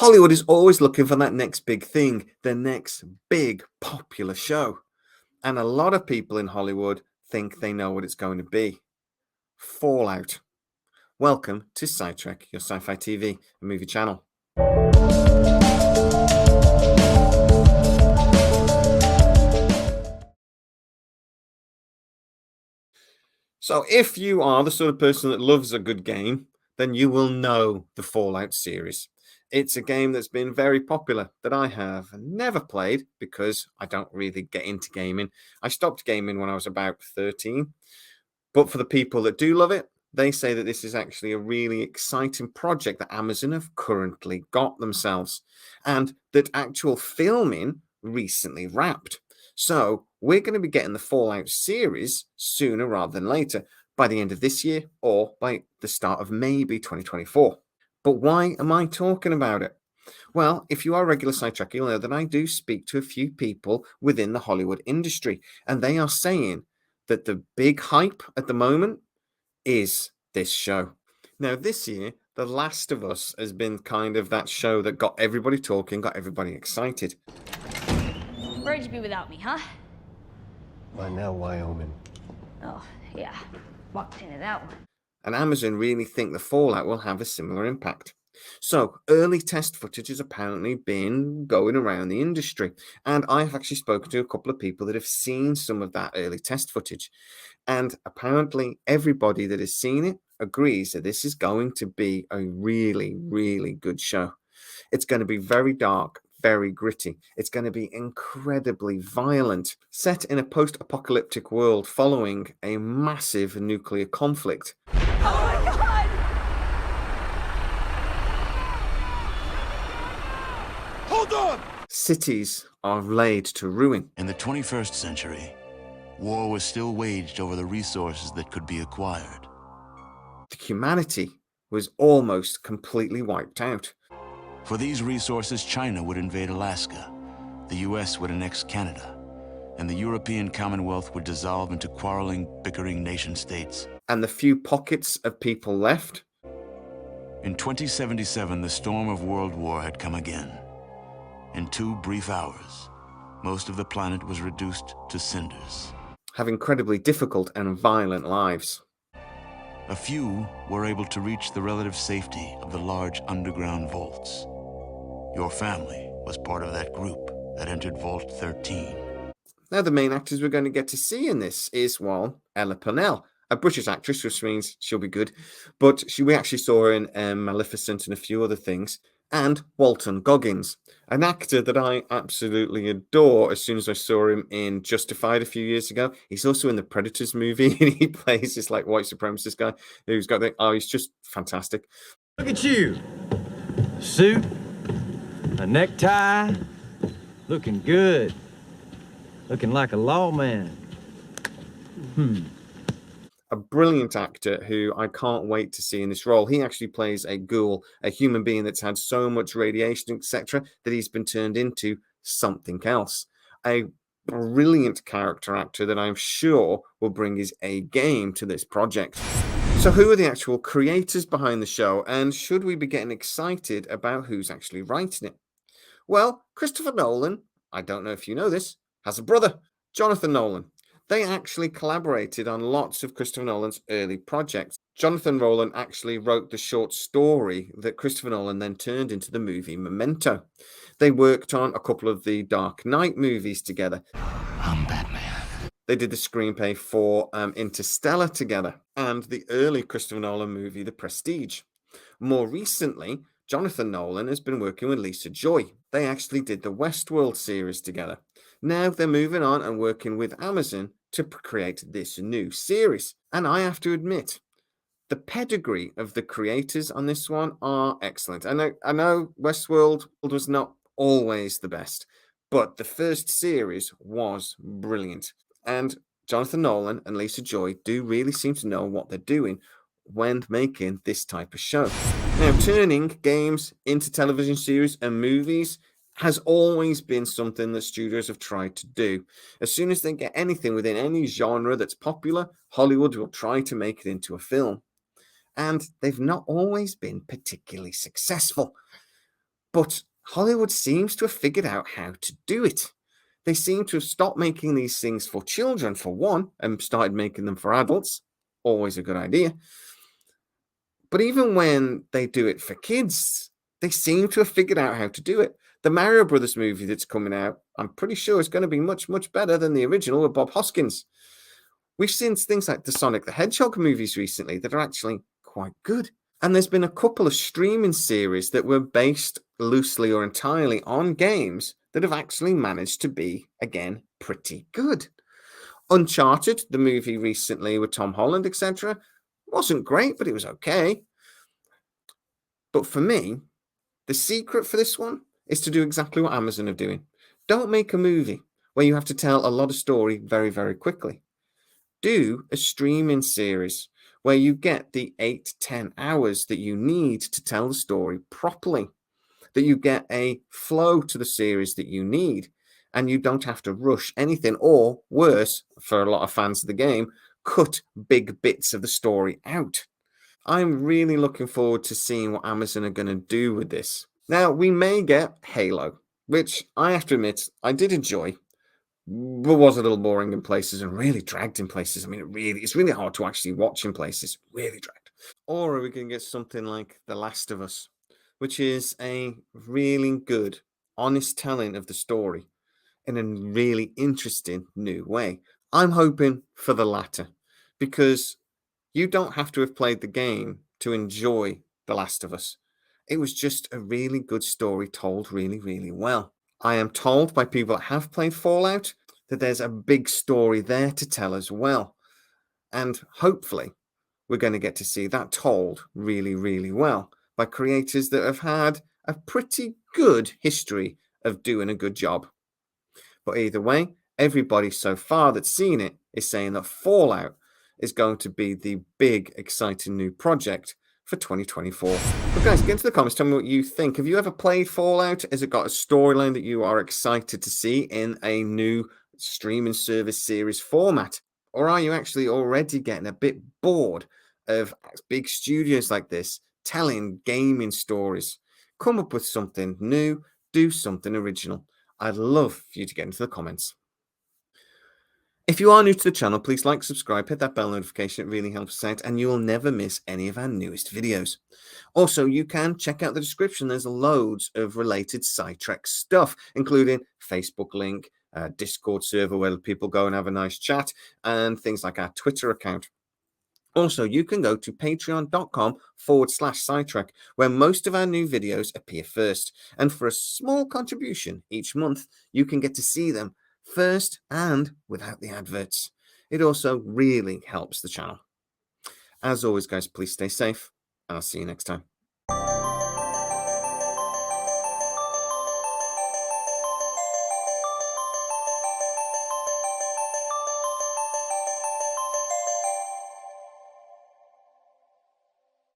Hollywood is always looking for that next big thing, the next big popular show. And a lot of people in Hollywood think they know what it's going to be. Fallout. Welcome to SciTrek, your sci-fi TV and movie channel. So if you are the sort of person that loves a good game, then you will know the Fallout series. It's a game that's been very popular that I have never played because I don't really get into gaming. I stopped gaming when I was about 13. But for the people that do love it, they say that this is actually a really exciting project that Amazon have currently got themselves, and that actual filming recently wrapped. So we're going to be getting the Fallout series sooner rather than later, by the end of this year or by the start of maybe 2024. But why am I talking about it? Well, if you are a regular SciTrek, you'll know that I do speak to a few people within the Hollywood industry, and they are saying that the big hype at the moment is this show. Now, this year, The Last of Us has been kind of that show that got everybody talking, got everybody excited. Where'd you be without me, huh? By now, Wyoming. Oh, yeah. Walked into that one. And Amazon really think the Fallout will have a similar impact. So, early test footage has apparently been going around the industry, and I've actually spoken to a couple of people that have seen some of that early test footage. And apparently, everybody that has seen it agrees that this is going to be a really, really good show. It's going to be very dark, very gritty. It's going to be incredibly violent, set in a post-apocalyptic world following a massive nuclear conflict. Oh my God! Hold on! Cities are laid to ruin. In the 21st century, war was still waged over the resources that could be acquired. Humanity was almost completely wiped out. For these resources, China would invade Alaska, the US would annex Canada, and the European Commonwealth would dissolve into quarreling, bickering nation-states. And the few pockets of people left. In 2077, the storm of World War had come again. In 2 brief hours, most of the planet was reduced to cinders. Have incredibly difficult and violent lives. A few were able to reach the relative safety of the large underground vaults. Your family was part of that group that entered Vault 13. Now, the main actors we're going to get to see in this is, well, Ella Purnell, a British actress, which means she'll be good. But we actually saw her in Maleficent and a few other things. And Walton Goggins, an actor that I absolutely adore as soon as I saw him in Justified a few years ago. He's also in the Predators movie, and he plays this like white supremacist guy who's got he's just fantastic. Look at you. Suit, a necktie, looking good. Looking like a lawman. A brilliant actor who I can't wait to see in this role. He actually plays a ghoul, a human being that's had so much radiation, etc., that he's been turned into something else. A brilliant character actor that I'm sure will bring his A game to this project. So who are the actual creators behind the show, and should we be getting excited about who's actually writing it? Well, Christopher Nolan, I don't know if you know this, has a brother, Jonathan Nolan. They actually collaborated on lots of Christopher Nolan's early projects. Jonathan Nolan actually wrote the short story that Christopher Nolan then turned into the movie Memento. They worked on a couple of the Dark Knight movies together. I'm Batman. They did the screenplay for Interstellar together and the early Christopher Nolan movie, The Prestige. More recently, Jonathan Nolan has been working with Lisa Joy. They actually did the Westworld series together. Now they're moving on and working with Amazon to create this new series. And I have to admit, the pedigree of the creators on this one are excellent. I know Westworld was not always the best, but the first series was brilliant. And Jonathan Nolan and Lisa Joy do really seem to know what they're doing when making this type of show. Now, turning games into television series and movies has always been something that studios have tried to do. As soon as they get anything within any genre that's popular, Hollywood will try to make it into a film. And they've not always been particularly successful. But Hollywood seems to have figured out how to do it. They seem to have stopped making these things for children, for one, and started making them for adults. Always a good idea. But even when they do it for kids, they seem to have figured out how to do it. The Mario Brothers movie that's coming out, I'm pretty sure is going to be much, much better than the original with Bob Hoskins. We've seen things like the Sonic the Hedgehog movies recently that are actually quite good. And there's been a couple of streaming series that were based loosely or entirely on games that have actually managed to be, again, pretty good. Uncharted, the movie recently with Tom Holland, etc., wasn't great, but it was okay. But for me, the secret for this one is to do exactly what Amazon are doing. Don't make a movie where you have to tell a lot of story very, very quickly. Do a streaming series where you get the 8-10 hours that you need to tell the story properly, that you get a flow to the series that you need, and you don't have to rush anything, or worse, for a lot of fans of the game, cut big bits of the story out. I'm really looking forward to seeing what Amazon are going to do with this. Now, we may get Halo, which I have to admit I did enjoy, but was a little boring in places and really dragged in places. I mean, it's really hard to actually watch in places, really dragged. Or we can get something like The Last of Us, which is a really good, honest telling of the story in a really interesting new way. I'm hoping for the latter, because you don't have to have played the game to enjoy The Last of Us. It was just a really good story told really, really well. I am told by people that have played Fallout that there's a big story there to tell as well. And hopefully, we're going to get to see that told really, really well by creators that have had a pretty good history of doing a good job. But either way, everybody so far that's seen it is saying that Fallout is going to be the big, exciting new project for 2024. But guys, get into the comments, tell me what you think. Have you ever played Fallout? Has it got a storyline that you are excited to see in a new streaming service series format? Or are you actually already getting a bit bored of big studios like this telling gaming stories? Come up with something new, do something original. I'd love for you to get into the comments. If you are new to the channel, please like, subscribe, hit that bell notification. It really helps us out, and you will never miss any of our newest videos. Also, you can check out the description. There's loads of related SciTrek stuff, including Facebook link, Discord server where people go and have a nice chat, and things like our Twitter account. Also, you can go to patreon.com/SciTrek, where most of our new videos appear first. And for a small contribution each month, you can get to see them first and without the adverts. It also really helps the channel. As always, guys, please stay safe, and I'll see you next time.